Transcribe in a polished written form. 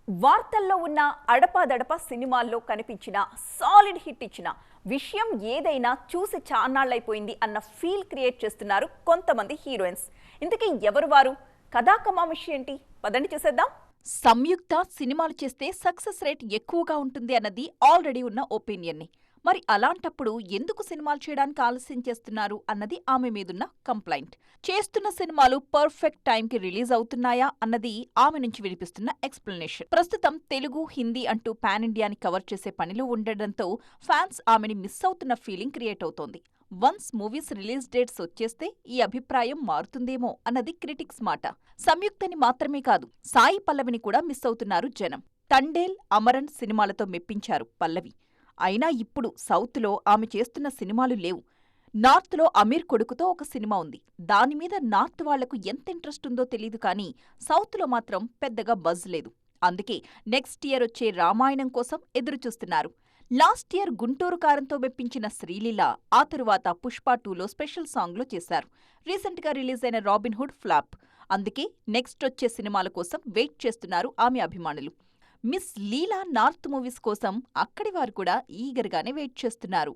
వార్తల్లో ఉన్న అడపాదడపా సినిమాల్లో కనిపించిన సాలిడ్ హిట్ ఇచ్చిన విషయం ఏదైనా చూసి చాన్నాళ్లైపోయింది అన్న ఫీల్ క్రియేట్ చేస్తున్నారు కొంతమంది హీరోయిన్స్. ఇంతకీ ఎవరు వారు? కథాకమామిషి ఏంటి? పదండి చూసేద్దాం. సంయుక్త సినిమాలు చేస్తే సక్సెస్ రేట్ ఎక్కువగా ఉంటుంది అన్నది ఆల్రెడీ ఉన్న ఒపీనియన్ని. మరి అలాంటప్పుడు ఎందుకు సినిమాలు చేయడానికి ఆలస్యం చేస్తున్నారు అన్నది ఆమె మీదున్న కంప్లైంట్. చేస్తున్న సినిమాలు పర్ఫెక్ట్ టైంకి రిలీజ్ అవుతున్నాయా అన్నది ఆమె నుంచి వినిపిస్తున్న ఎక్స్ప్లెనేషన్. ప్రస్తుతం తెలుగు, హిందీ అంటూ పాన్ ఇండియాని కవర్ చేసే పనిలో ఉండడంతో ఫ్యాన్స్ ఆమెని మిస్ అవుతున్న ఫీలింగ్ క్రియేట్ అవుతోంది. వన్స్ మూవీస్ రిలీజ్ డేట్స్ వచ్చేస్తే ఈ అభిప్రాయం మారుతుందేమో అన్నది క్రిటిక్స్ మాట. సంయుక్తని మాత్రమే కాదు, సాయి పల్లవిని కూడా మిస్ అవుతున్నారు జనం. తండేల్, అమరన్ సినిమాలతో మెప్పించారు పల్లవి. అయినా ఇప్పుడు సౌత్లో ఆమె చేస్తున్న సినిమాలు లేవు. నార్త్లో అమీర్ కొడుకుతో ఒక సినిమా ఉంది. దానిమీద నార్త్ వాళ్లకు ఎంత ఇంట్రెస్ట్ ఉందో తెలీదు కానీ సౌత్లో మాత్రం పెద్దగా బజ్ లేదు. అందుకే నెక్స్ట్ ఇయర్ వచ్చే రామాయణం కోసం ఎదురుచూస్తున్నారు. లాస్ట్ ఇయర్ గుంటూరు కారంతో మెప్పించిన శ్రీలీల ఆ తరువాత పుష్ప 2లో స్పెషల్ సాంగ్లో చేశారు. రీసెంట్గా రిలీజ్ అయిన రాబిన్హుడ్ ఫ్లాప్. అందుకే నెక్స్ట్ వచ్చే సినిమాల కోసం వెయిట్ చేస్తున్నారు ఆమె అభిమానులు. మిస్ లీలా నార్త్ మూవీస్ కోసం అక్కడి వారు కూడా ఈగర్గానే వెయిట్ చేస్తున్నారు.